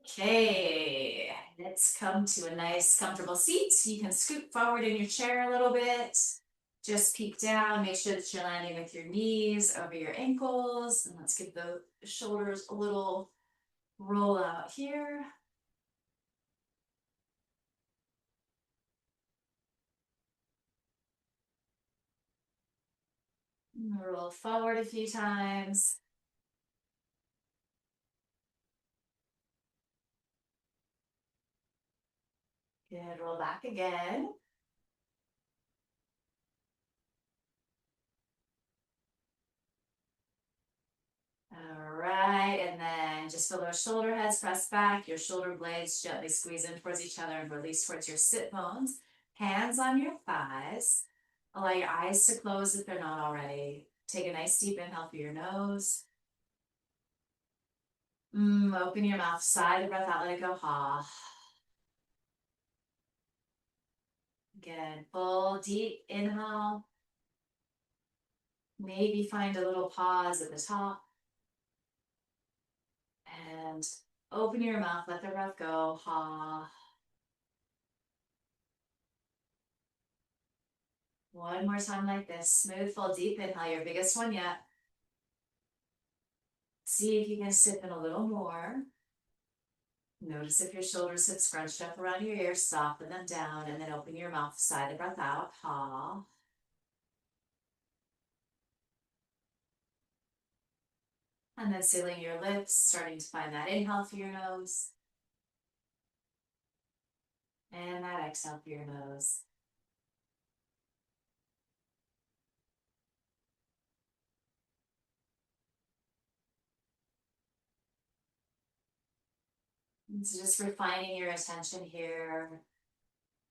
Okay, let's come to a nice comfortable seat. You can scoot forward in your chair a little bit. Just peek down, make sure that you're landing with your knees over your ankles. And let's give the shoulders a little roll out here. Roll forward a few times. Good, roll back again. All right, and then just feel those shoulder heads press back, your shoulder blades gently squeeze in towards each other and release towards your sit bones. Hands on your thighs. Allow your eyes to close if they're not already. Take a nice deep inhale through your nose. Open your mouth, sigh the breath out, let it go. Ha. Again, full deep inhale. Maybe find a little pause at the top. And open your mouth, let the breath go. Ha. One more time like this. Smooth, full, deep inhale, your biggest one yet. See if you can sip in a little more. Notice if your shoulders have scrunched up around your ears, soften them down, and then open your mouth, sigh the breath out. Ha. And then sealing your lips, starting to find that inhale through your nose. And that exhale through your nose. And so just refining your attention here,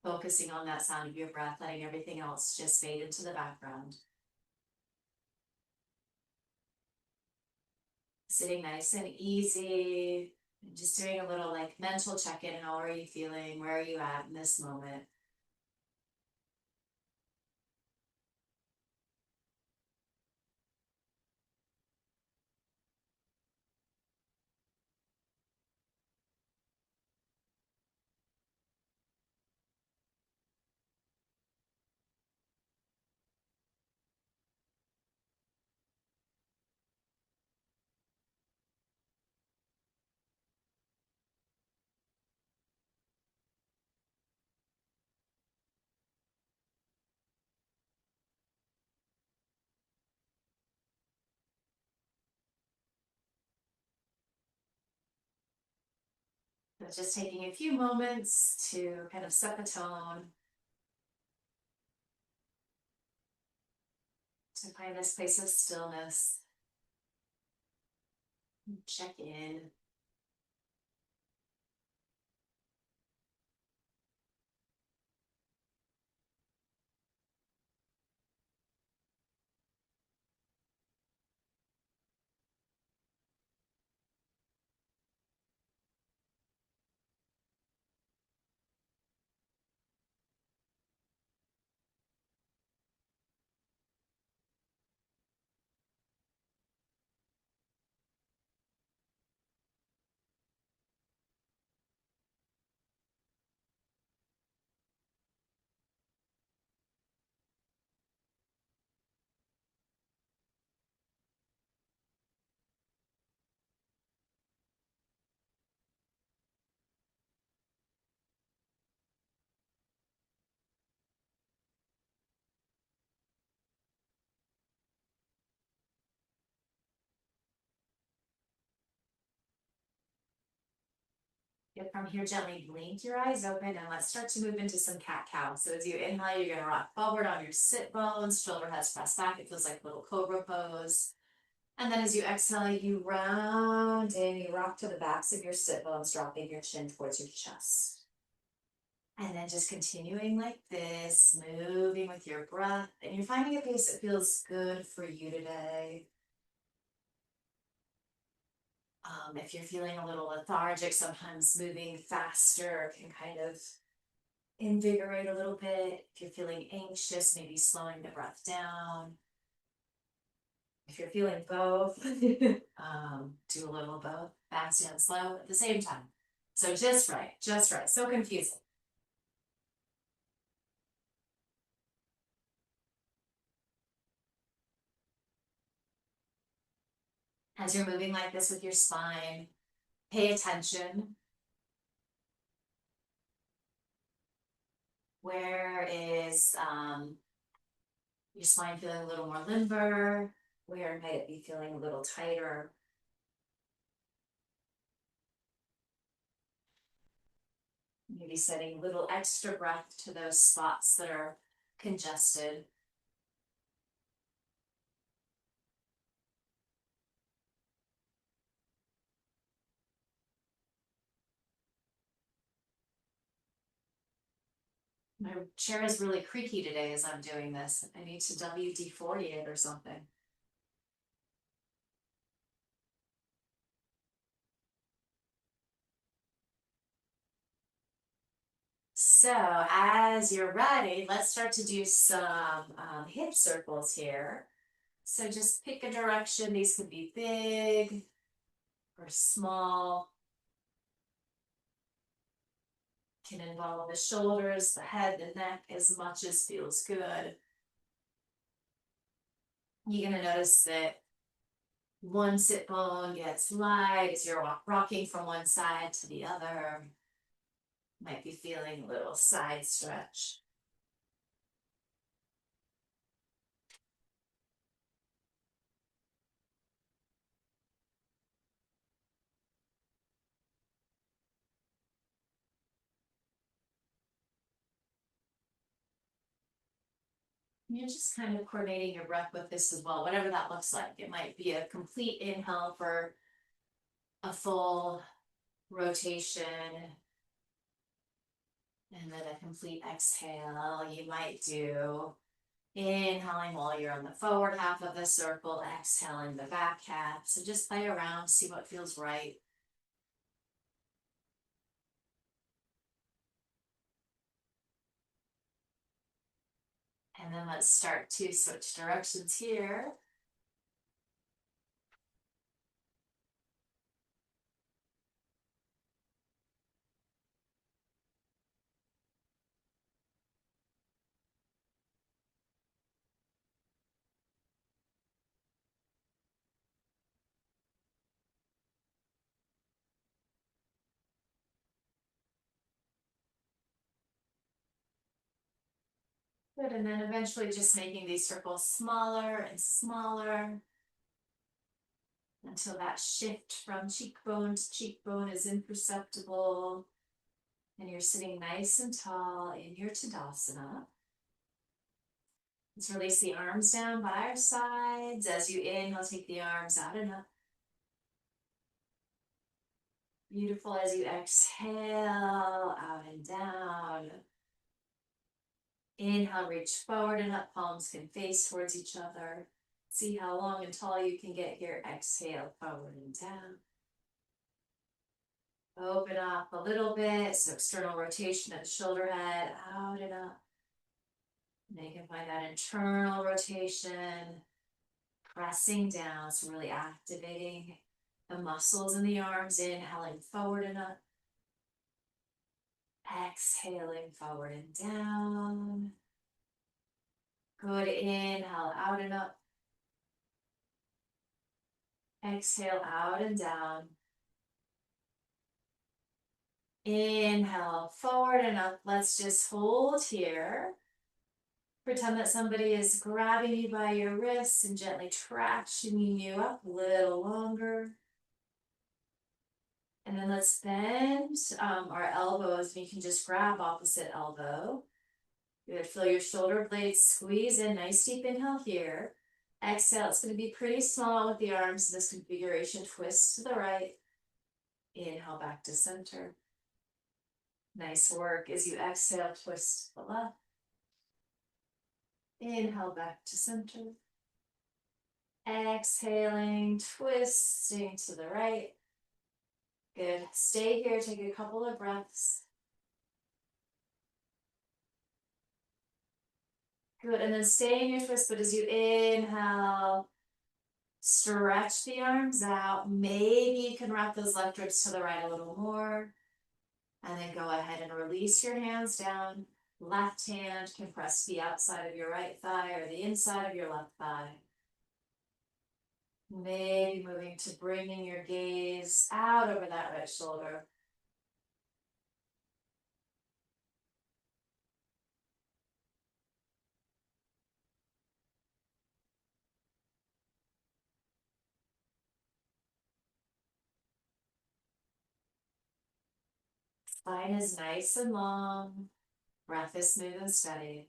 focusing on that sound of your breath, letting everything else just fade into the background. Sitting nice and easy, and just doing a little like mental check-in. How are you feeling? Where are you at in this moment? So just taking a few moments to kind of set the tone, to find this place of stillness, check in. Get from here, gently blink your eyes open and let's start to move into some cat-cow. So as you inhale, you're gonna rock forward on your sit bones, shoulder heads pressed back. It feels like a little cobra pose. And then as you exhale, you round in, you rock to the backs of your sit bones, dropping your chin towards your chest. And then just continuing like this, moving with your breath. And you're finding a pace that feels good for you today. If you're feeling a little lethargic, sometimes moving faster can kind of invigorate a little bit. If you're feeling anxious, maybe slowing the breath down. If you're feeling both, do a little of both, fast and slow at the same time. So just right, just right. So confusing. As you're moving like this with your spine, pay attention. Where is your spine feeling a little more limber? Where might it be feeling a little tighter? Maybe setting a little extra breath to those spots that are congested. My chair is really creaky today as I'm doing this. I need to WD-40 it or something. So as you're ready, let's start to do some hip circles here. So just pick a direction. These could be big or small. Can involve the shoulders, the head, the neck, as much as feels good. You're gonna notice that one sit bone gets light as you're rocking from one side to the other. Might be feeling a little side stretch. You're just kind of coordinating your breath with this as well, whatever that looks like. It might be a complete inhale for a full rotation, and then a complete exhale. You might do inhaling while you're on the forward half of the circle, exhaling the back half. So just play around, see what feels right. And then let's start to switch directions here. Good, and then eventually just making these circles smaller and smaller until that shift from cheekbone to cheekbone is imperceptible. And you're sitting nice and tall in your Tadasana. Let's release the arms down by our sides. As you inhale, take the arms out and up. Beautiful. As you exhale, out and down. Inhale, reach forward and up. Palms can face towards each other. See how long and tall you can get here. Exhale, forward and down. Open up a little bit. So external rotation of the shoulder head, out and up. And you can find that internal rotation, pressing down. So really activating the muscles in the arms, inhaling forward and up. Exhaling forward and down. Good, inhale out and up. Exhale out and down. Inhale forward and up. Let's just hold here. Pretend that somebody is grabbing you by your wrists and gently tractioning you up a little longer. And then let's bend our elbows, and you can just grab opposite elbow. Good, feel your shoulder blades squeeze in, nice deep inhale here. Exhale, it's gonna be pretty small with the arms in this configuration. Twist to the right. Inhale back to center. Nice work. As you exhale, twist to the left. Inhale back to center. Exhaling, twisting to the right. Good. Stay here, take a couple of breaths. Good, and then stay in your twist, but as you inhale, stretch the arms out. Maybe you can wrap those left ribs to the right a little more. And then go ahead and release your hands down. Left hand can press the outside of your right thigh or the inside of your left thigh. Maybe moving to bringing your gaze out over that right shoulder. Spine is nice and long. Breath is smooth and steady.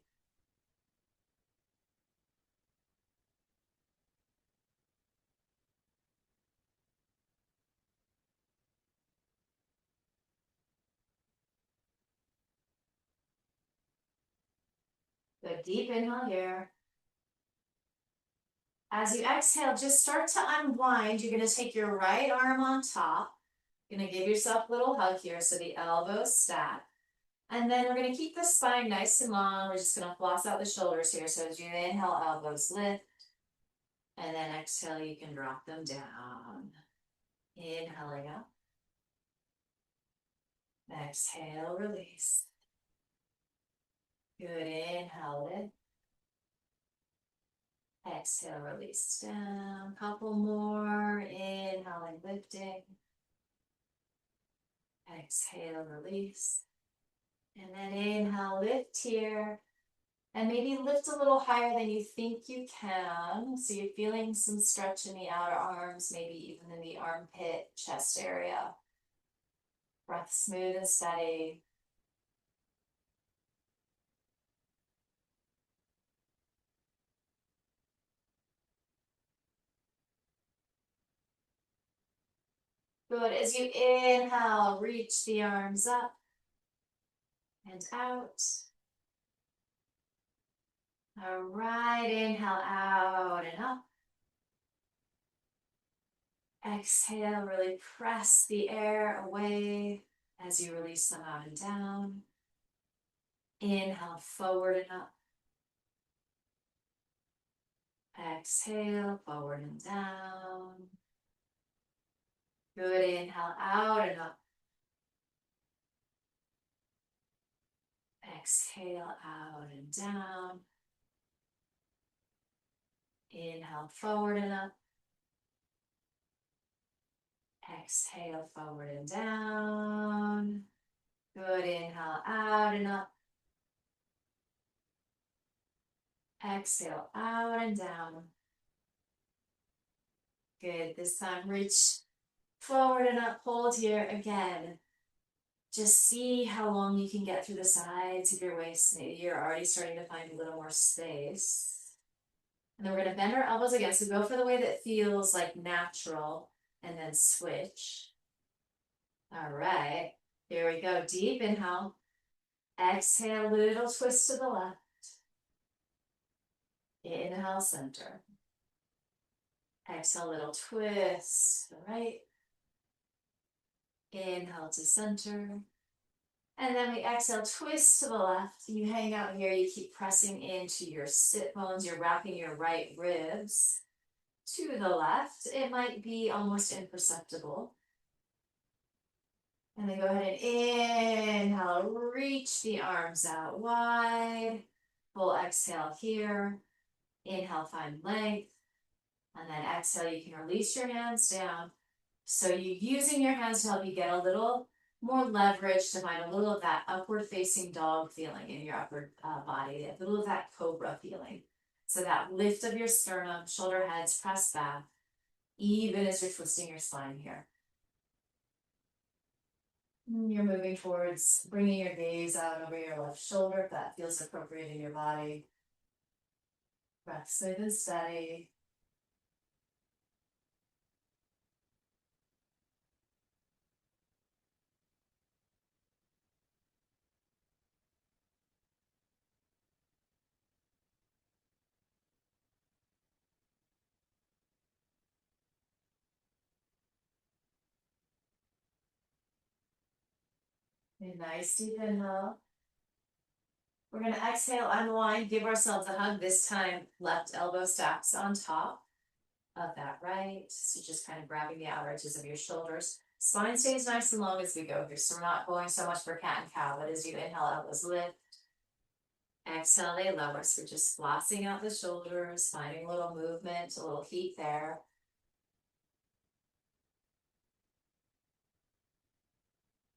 Good deep inhale here. As you exhale, just start to unwind. You're going to take your right arm on top. You're going to give yourself a little hug here so the elbows stack. And then we're going to keep the spine nice and long. We're just going to floss out the shoulders here. So as you inhale, elbows lift. And then exhale, you can drop them down. Inhaling up. Exhale, release. Good, inhale, lift. Exhale, release down. Couple more. Inhaling, lifting. Exhale, release. And then inhale, lift here. And maybe lift a little higher than you think you can. So you're feeling some stretch in the outer arms, maybe even in the armpit, chest area. Breath smooth and steady. Good. As you inhale, reach the arms up and out. All right, inhale out and up. Exhale, really press the air away as you release them out and down. Inhale, forward and up. Exhale, forward and down. Good, inhale out and up. Exhale out and down. Inhale, forward and up. Exhale, forward and down. Good, inhale out and up. Exhale out and down. Good, this time reach forward and up, hold here again. Just see how long you can get through the sides of your waist. Maybe you're already starting to find a little more space. And then we're gonna bend our elbows again. So go for the way that feels like natural and then switch. All right, here we go. Deep inhale. Exhale, little twist to the left. Inhale, center. Exhale, little twist to the right. Inhale to center. And then we exhale, twist to the left. You hang out here, you keep pressing into your sit bones. You're wrapping your right ribs to the left. It might be almost imperceptible. And then go ahead and inhale, reach the arms out wide. Full exhale here. Inhale, find length. And then exhale, you can release your hands down. So you're using your hands to help you get a little more leverage to find a little of that upward facing dog feeling in your upper body, a little of that cobra feeling. So that lift of your sternum, shoulder heads press back, even as you're twisting your spine here. You're moving towards bringing your gaze out over your left shoulder if that feels appropriate in your body. Breath smooth and steady. A nice deep inhale. We're going to exhale, unwind, give ourselves a hug. This time, left elbow stacks on top of that right. So just kind of grabbing the outer edges of your shoulders. Spine stays nice and long as we go here, so we're not going so much for cat and cow, but as you inhale, elbows lift. Exhale, they lower, so we're just flossing out the shoulders, finding a little movement, a little heat there.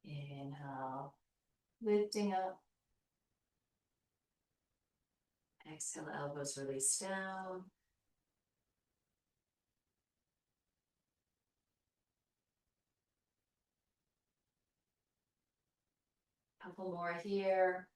Inhale, lifting up. Exhale, elbows release down. Couple more here.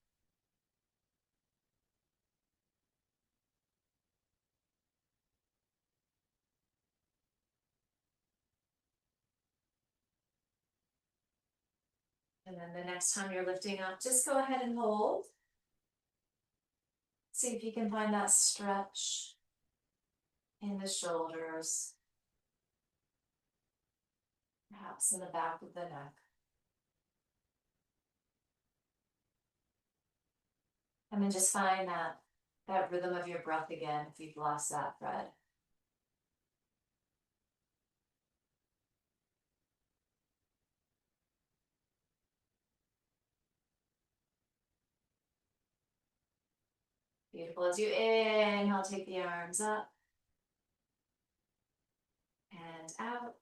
And then the next time you're lifting up, just go ahead and hold. See if you can find that stretch in the shoulders, perhaps in the back of the neck. And then just find that rhythm of your breath again if you've lost that thread. Beautiful. As you inhale, take the arms up and out.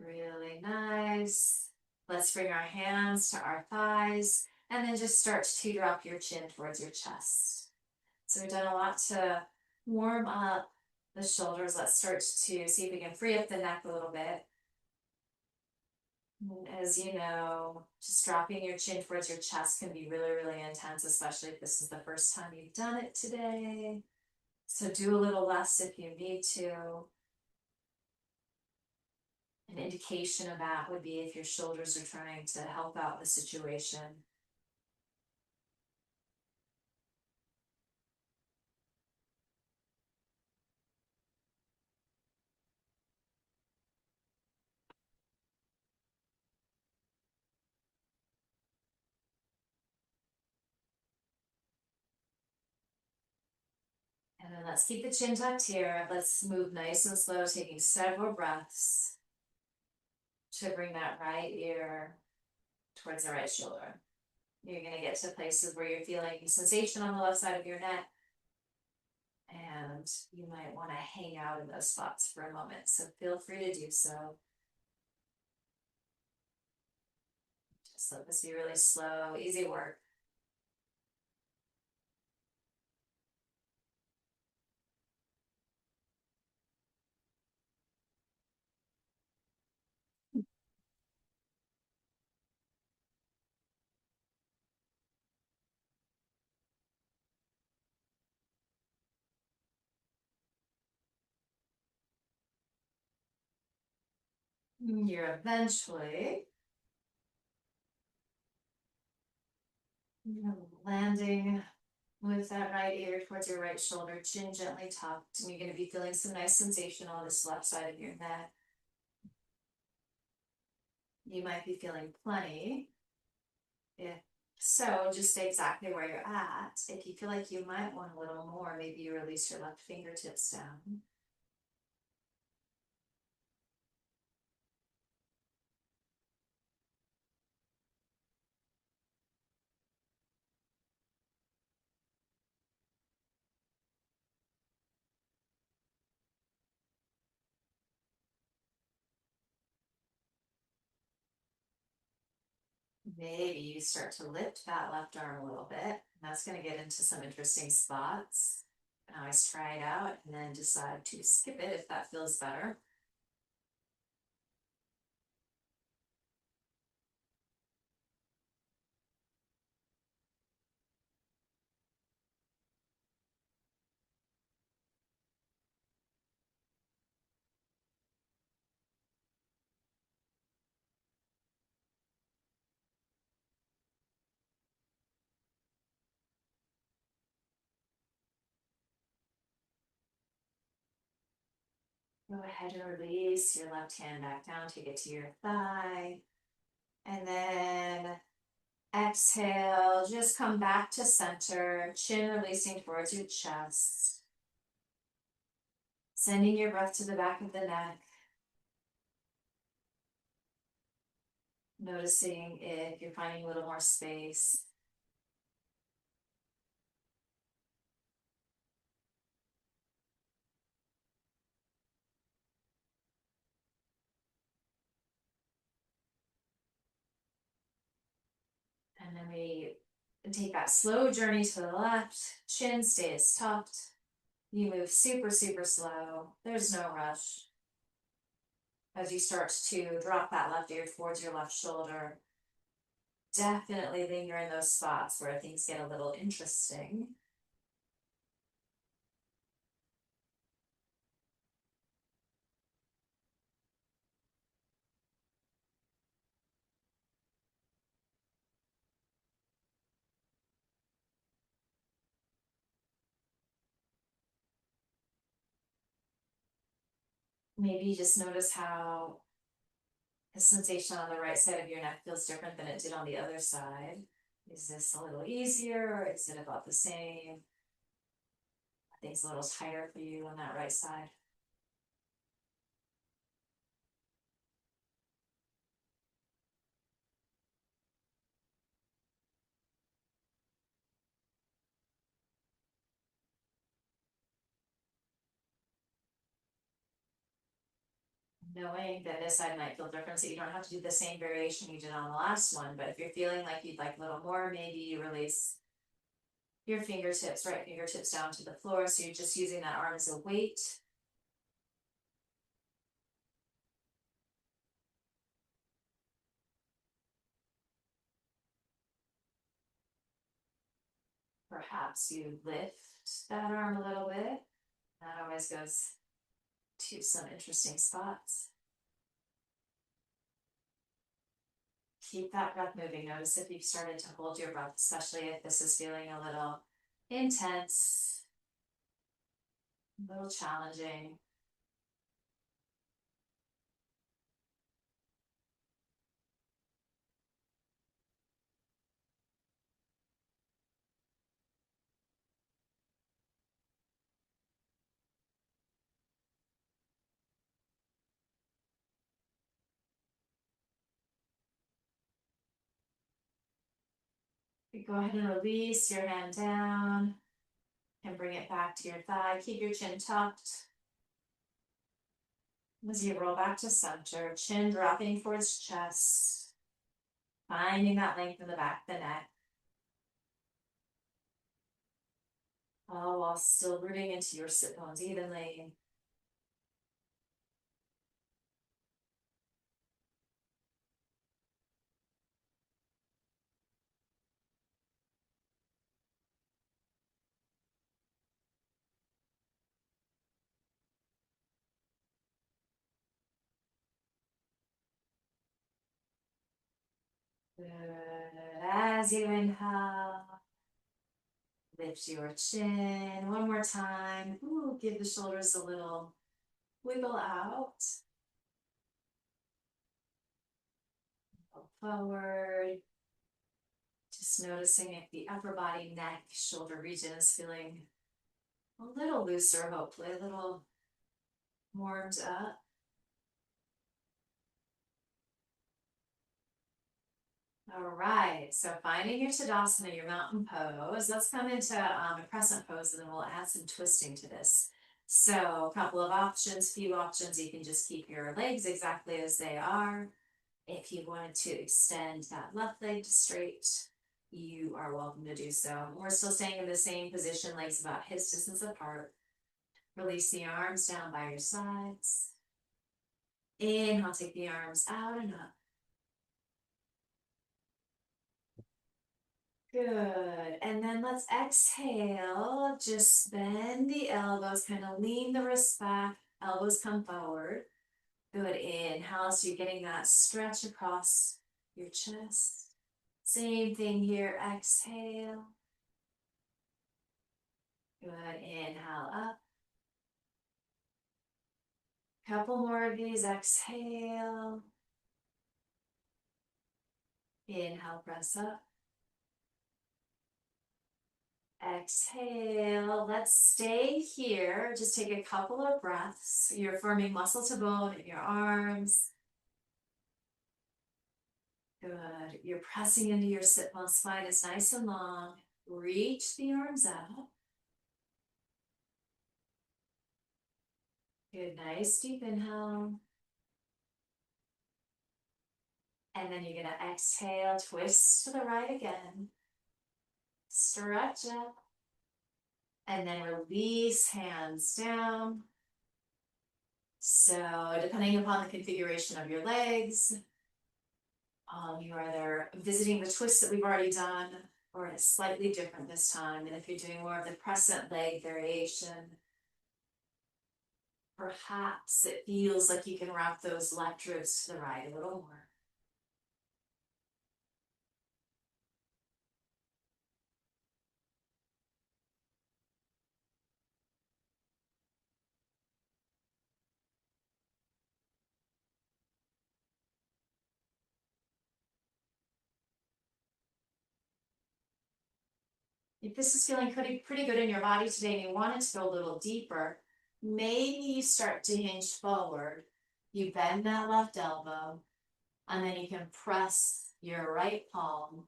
Really nice. Let's bring our hands to our thighs and then just start to drop your chin towards your chest. So we've done a lot to warm up the shoulders. Let's start to see if we can free up the neck a little bit. And as you know, just dropping your chin towards your chest can be really, really intense, especially if this is the first time you've done it today. So do a little less if you need to. An indication of that would be if your shoulders are trying to help out the situation. And then let's keep the chin tucked here. Let's move nice and slow, taking several breaths to bring that right ear towards the right shoulder. You're going to get to places where you're feeling sensation on the left side of your neck, and you might want to hang out in those spots for a moment, so feel free to do so. Just let this be really slow, easy work. You're eventually landing with that right ear towards your right shoulder, chin gently tucked, and you're going to be feeling some nice sensation on this left side of your neck. You might be feeling plenty. If so, just stay exactly where you're at. If you feel like you might want a little more, maybe you release your left fingertips down. Maybe you start to lift that left arm a little bit. That's going to get into some interesting spots. Always try it out and then decide to skip it if that feels better. Go ahead and release your left hand back down, take it to your thigh. And then exhale, just come back to center, chin releasing towards your chest. Sending your breath to the back of the neck. Noticing if you're finding a little more space. And then we take that slow journey to the left, chin stays tucked. You move super, super slow. There's no rush. As you start to drop that left ear towards your left shoulder, definitely linger in those spots where things get a little interesting. Maybe just notice how the sensation on the right side of your neck feels different than it did on the other side. Is this a little easier, or is it about the same? Are things a little tighter for you on that right side? Knowing that this side might feel different, so you don't have to do the same variation you did on the last one, but if you're feeling like you'd like a little more, maybe you release your fingertips, right fingertips down to the floor, so you're just using that arm as a weight. Perhaps you lift that arm a little bit. That always goes to some interesting spots. Keep that breath moving. Notice if you've started to hold your breath, especially if this is feeling a little intense, a little challenging. Go ahead and release your hand down and bring it back to your thigh. Keep your chin tucked. As you roll back to center, chin dropping towards chest, finding that length in the back of the neck. All while still rooting into your sit bones evenly. Good. As you inhale, lift your chin. One more time. Ooh, give the shoulders a little wiggle out. Go forward. Just noticing if the upper body, neck, shoulder region is feeling a little looser, hopefully, a little warmed up. All right, so finding your Tadasana, your mountain pose. Let's come into a crescent pose, and then we'll add some twisting to this. So a couple of options, few options. You can just keep your legs exactly as they are. If you wanted to extend that left leg straight, you are welcome to do so. We're still staying in the same position, legs about hip distance apart. Release the arms down by your sides. Inhale, take the arms out and up. Good. And then let's exhale. Just bend the elbows, kind of lean the wrists back, elbows come forward. Good. Inhale, so you're getting that stretch across your chest. Same thing here. Exhale. Good. Inhale up. Couple more of these. Exhale. Inhale, press up. Exhale. Let's stay here. Just take a couple of breaths. You're forming muscle to bone in your arms. Good. You're pressing into your sit bone. Spine is nice and long. Reach the arms out. Good, nice deep inhale. And then you're gonna exhale, twist to the right again. Stretch up. And then release hands down. So depending upon the configuration of your legs, you're either visiting the twists that we've already done, or it's slightly different this time. And if you're doing more of the crescent leg variation, perhaps it feels like you can wrap those left ribs to the right a little more. If this is feeling pretty good in your body today and you want it to go a little deeper, maybe you start to hinge forward. You bend that left elbow, and then you can press your right palm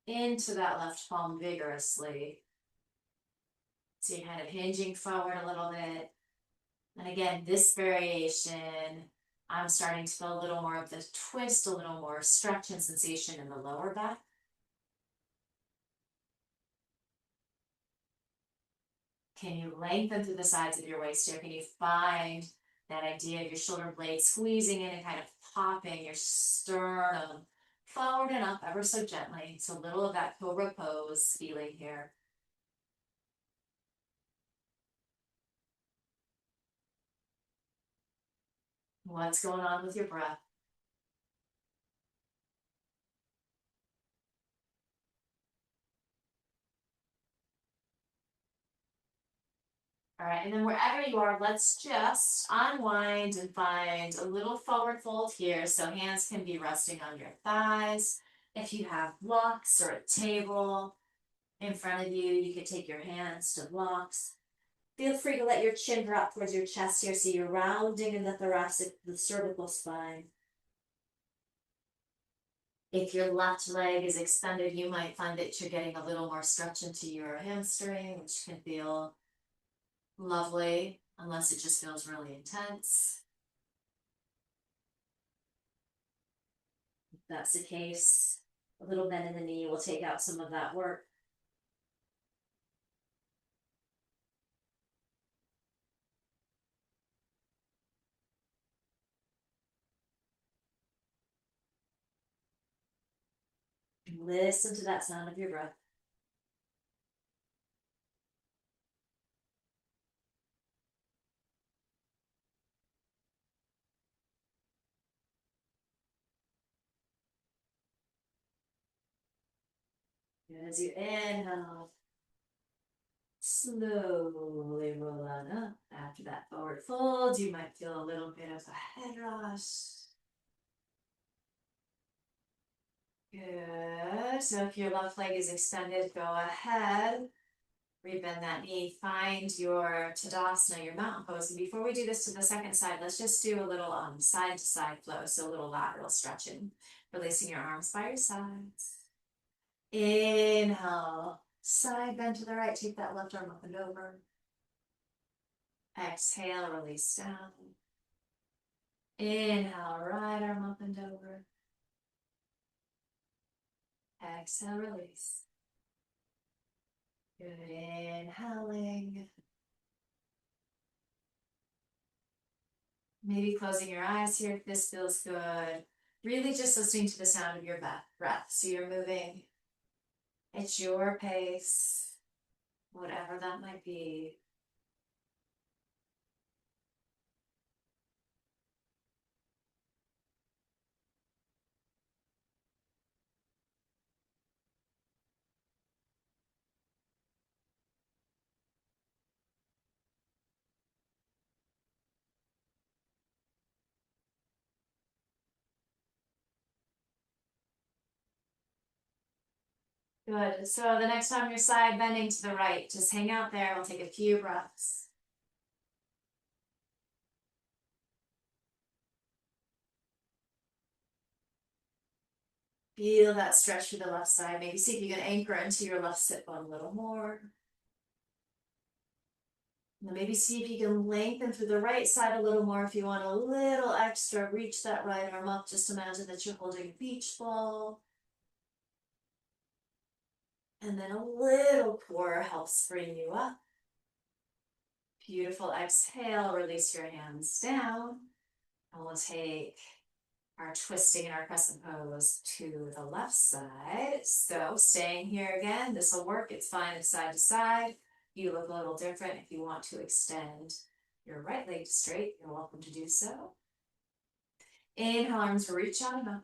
into that left palm vigorously. So you're kind of hinging forward a little bit. And again, this variation, I'm starting to feel a little more of the twist, a little more stretch and sensation in the lower back. Can you lengthen through the sides of your waist here? Can you find that idea of your shoulder blade squeezing in and kind of popping your sternum forward and up ever so gently? So a little of that cobra pose feeling here. What's going on with your breath? All right, and then wherever you are, let's just unwind and find a little forward fold here so hands can be resting on your thighs. If you have blocks or a table in front of you, you could take your hands to blocks. Feel free to let your chin drop towards your chest here so you're rounding in the cervical spine. If your left leg is extended, you might find that you're getting a little more stretch into your hamstring, which can feel lovely, unless it just feels really intense. If that's the case, a little bend in the knee will take out some of that work. Listen to that sound of your breath. As you inhale, slowly roll on up. After that forward fold, you might feel a little bit of a head rush. Good. So if your left leg is extended, go ahead. Rebend that knee. Find your Tadasana, your mountain pose. And before we do this to the second side, let's just do a little side to side flow. So a little lateral stretching. Releasing your arms by your sides. Inhale. Side bend to the right. Take that left arm up and over. Exhale, release down. Inhale, right arm up and over. Exhale, release. Good, inhaling. Maybe closing your eyes here if this feels good. Really just listening to the sound of your breath. So you're moving at your pace, whatever that might be. Good. So the next time you're side bending to the right, just hang out there. We'll take a few breaths. Feel that stretch through the left side. Maybe see if you can anchor into your left sit bone a little more. And maybe see if you can lengthen through the right side a little more. If you want a little extra, reach that right arm up. Just imagine that you're holding a beach ball. And then a little core helps bring you up. Beautiful exhale, release your hands down. And we'll take our twisting and our crescent pose to the left side. So staying here again, this will work. It's fine side to side. You look a little different. If you want to extend your right leg straight, you're welcome to do so. Inhale, arms reach out and up.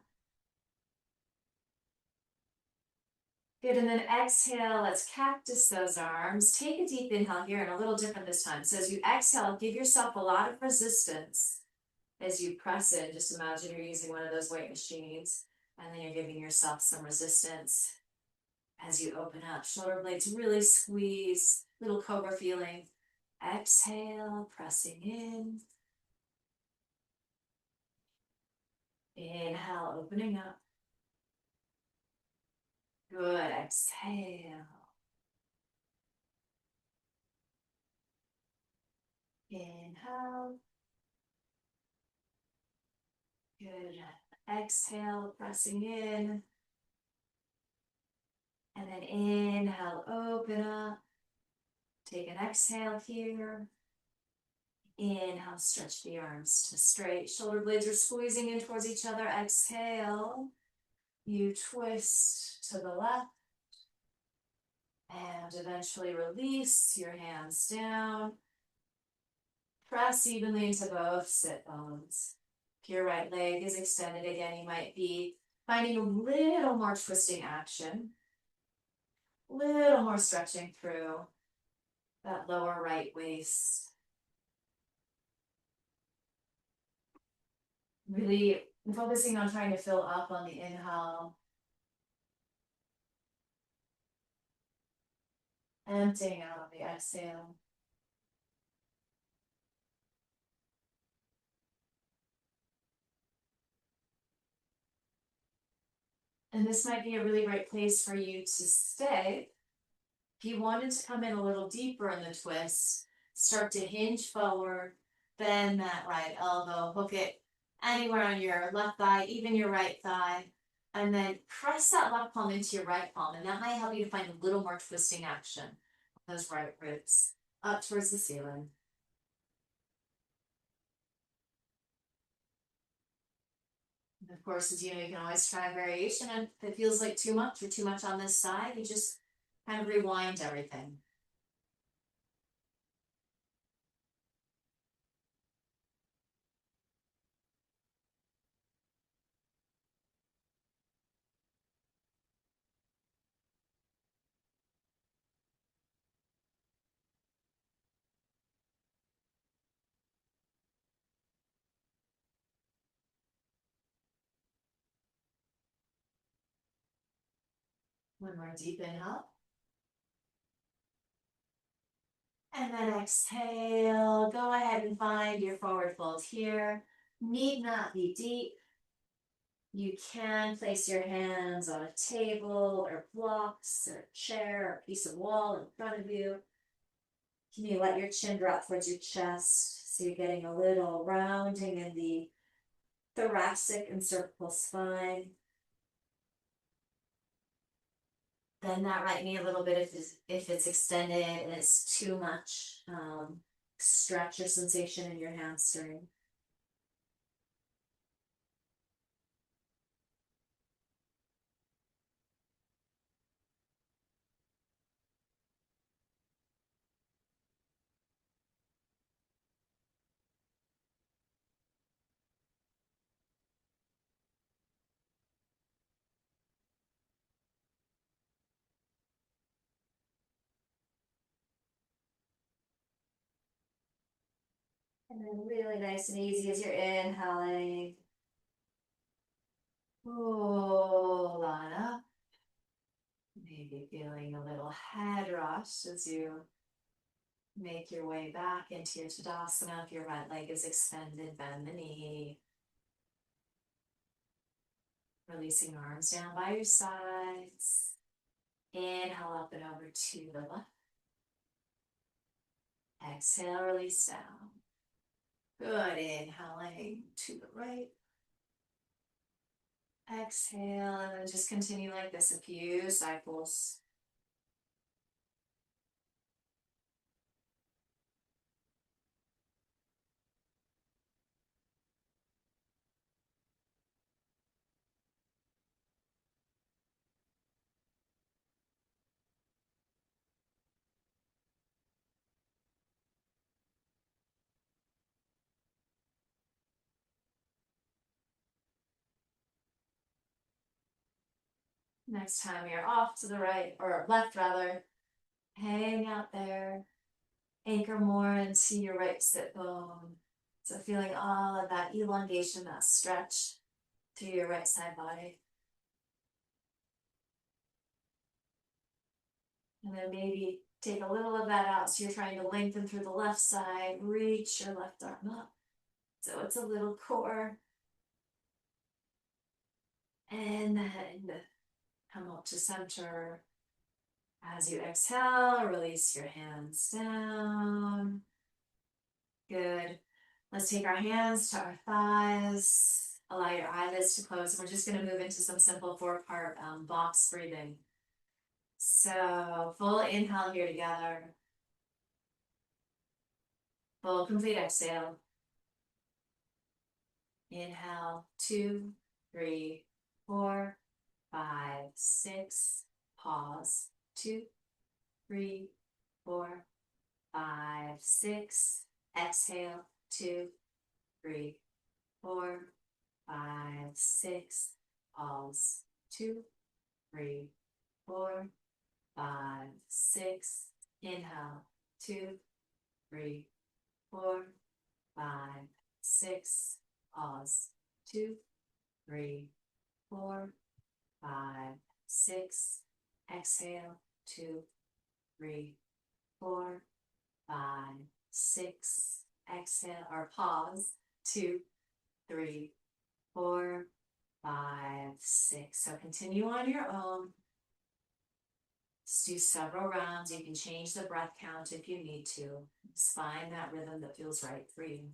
Good, and then exhale, let's cactus those arms. Take a deep inhale here and a little different this time. So as you exhale, give yourself a lot of resistance. As you press in, just imagine you're using one of those weight machines, and then you're giving yourself some resistance. As you open up, shoulder blades really squeeze, little cobra feeling. Exhale, pressing in. Inhale, opening up. Good, exhale. Inhale. Good, exhale, pressing in. And then inhale, open up. Take an exhale here. Inhale, stretch the arms to straight. Shoulder blades are squeezing in towards each other. Exhale. You twist to the left. And eventually release your hands down. Press evenly into both sit bones. If your right leg is extended again, you might be finding a little more twisting action. A little more stretching through that lower right waist. Really focusing on trying to fill up on the inhale. Emptying out on the exhale. And this might be a really great place for you to stay. If you wanted to come in a little deeper in the twist, start to hinge forward, bend that right elbow, hook it anywhere on your left thigh, even your right thigh, and then press that left palm into your right palm, and that might help you to find a little more twisting action. Those right ribs up towards the ceiling. And of course, as you know, you can always try a variation, and if it feels like too much or too much on this side, you just kind of rewind everything. One more deep inhale. And then exhale, go ahead and find your forward fold here. Need not be deep. You can place your hands on a table or blocks or a chair or a piece of wall in front of you. Can you let your chin drop towards your chest so you're getting a little rounding in the thoracic and cervical spine. Bend that right knee a little bit if it's extended and it's too much stretch or sensation in your hamstring. And then really nice and easy as you're inhaling. Pull on up. Maybe feeling a little head rush as you make your way back into your Tadasana. If your right leg is extended, bend the knee. Releasing arms down by your sides. Inhale up and over to the left. Exhale, release down. Good, inhaling to the right. Exhale, and then just continue like this a few cycles. Next time you're off to the right, or left rather, hang out there. Anchor more into your right sit bone. So feeling all of that elongation, that stretch through your right side body. And then maybe take a little of that out so you're trying to lengthen through the left side. Reach your left arm up. So it's a little core. And then come up to center. As you exhale, release your hands down. Good. Let's take our hands to our thighs. Allow your eyelids to close. We're just going to move into some simple 4-part box breathing. So full inhale here together. Full complete exhale. Inhale, 2, 3, 4, 5, 6. Pause. 2, 3, 4, 5, 6. Exhale. 2, 3, 4, 5, 6. Pause. 2, 3, 4, 5, 6. Inhale. 2, 3, 4, 5, 6. Pause. 2, 3, 4, 5, 6. Exhale. 2, 3, 4, 5, 6. Exhale or pause. 2, 3, 4, 5, 6. So continue on your own. Just do several rounds. You can change the breath count if you need to. Just find that rhythm that feels right for you.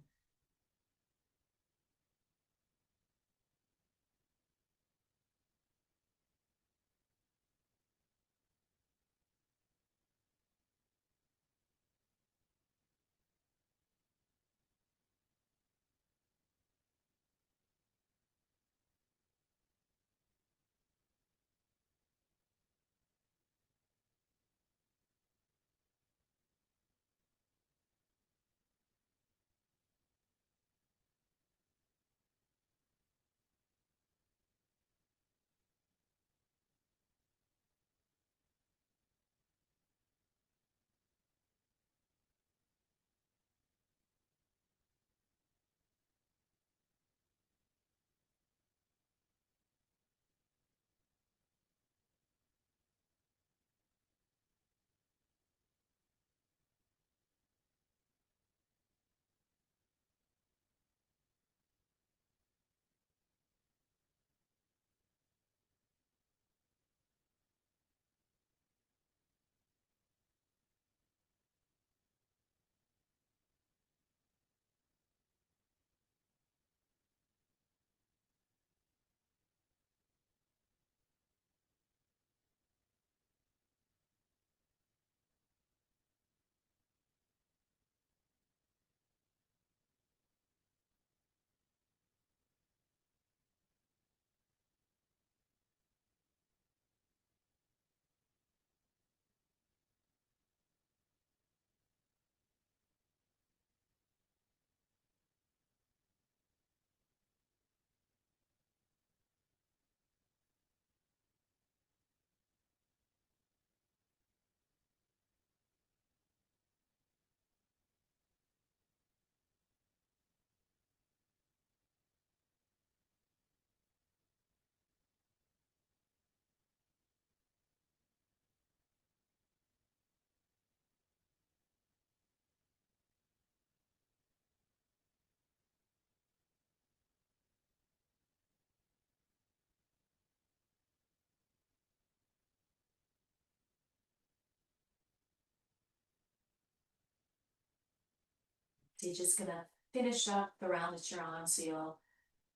So you're just gonna finish up the round that you're on, so you'll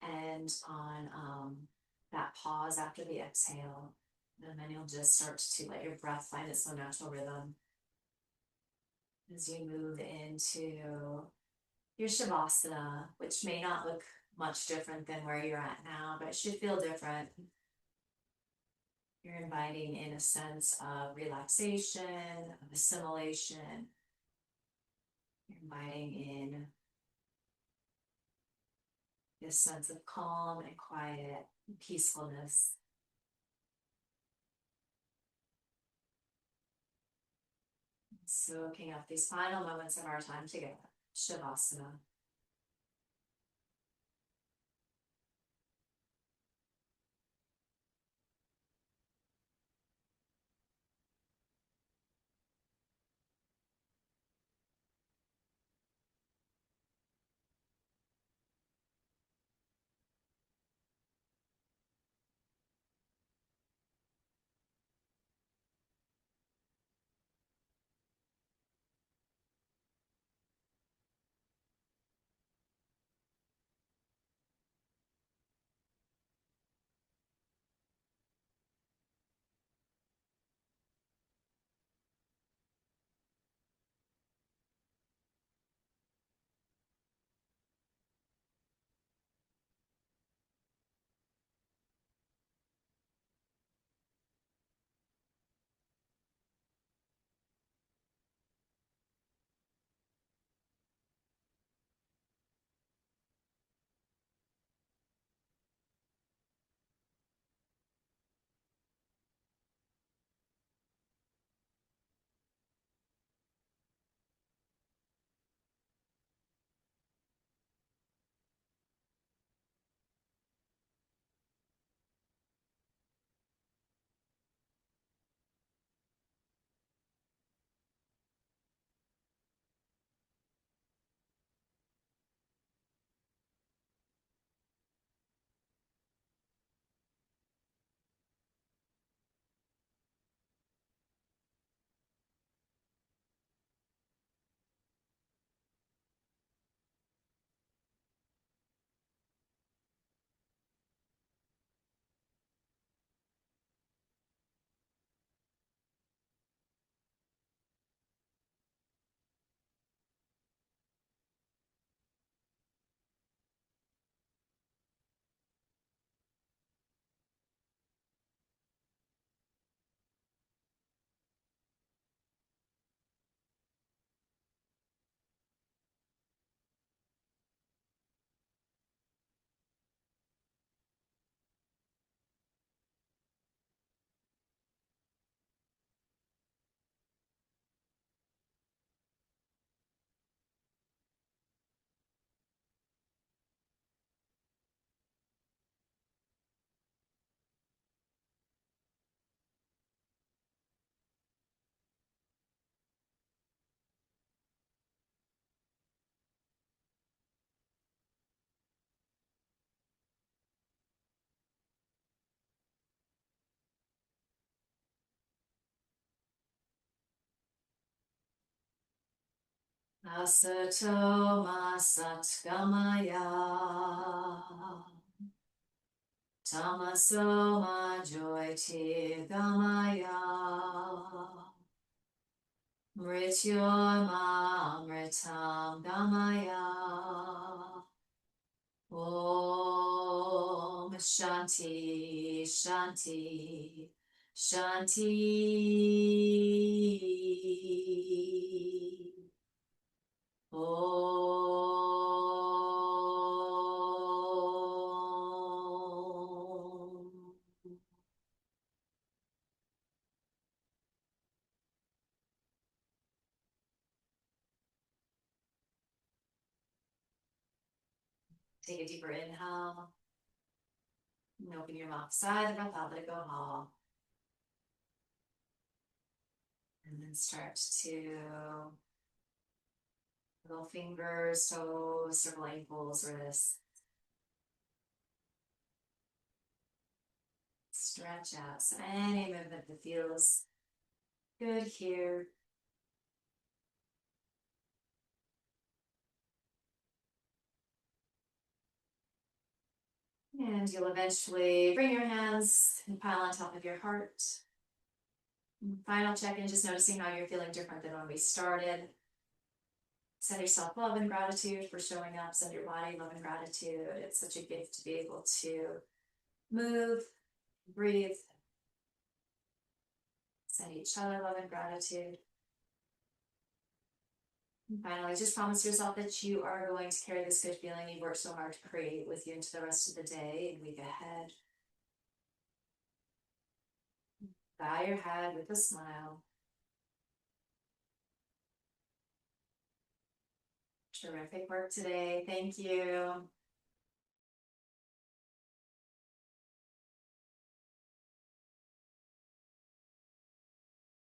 end on that pause after the exhale. And then you'll just start to let your breath find its own natural rhythm as you move into your Shavasana, which may not look much different than where you're at now, but it should feel different. You're inviting in a sense of relaxation, of assimilation. You're inviting in this sense of calm and quiet and peacefulness. Soaking up these final moments of our time together. Shavasana. Asato Masatgamaya Tamaso Joytirgamaya Mrityormamritam Gamaya Om Shanti Shanti Shanti. Take a deeper inhale. And open your mouth, sigh the breath out, let it go all. And then start to little fingers, toes, circle ankles, wrists. Stretch out. So any movement that feels good here. And you'll eventually bring your hands and pile on top of your heart. And final check-in, just noticing how you're feeling different than when we started. Send yourself love and gratitude for showing up. Send your body love and gratitude. It's such a gift to be able to move, breathe. Send each other love and gratitude. And finally, just promise yourself that you are going to carry this good feeling you've worked so hard to create with you into the rest of the day and week ahead. Bow your head with a smile. Terrific work today. Thank you.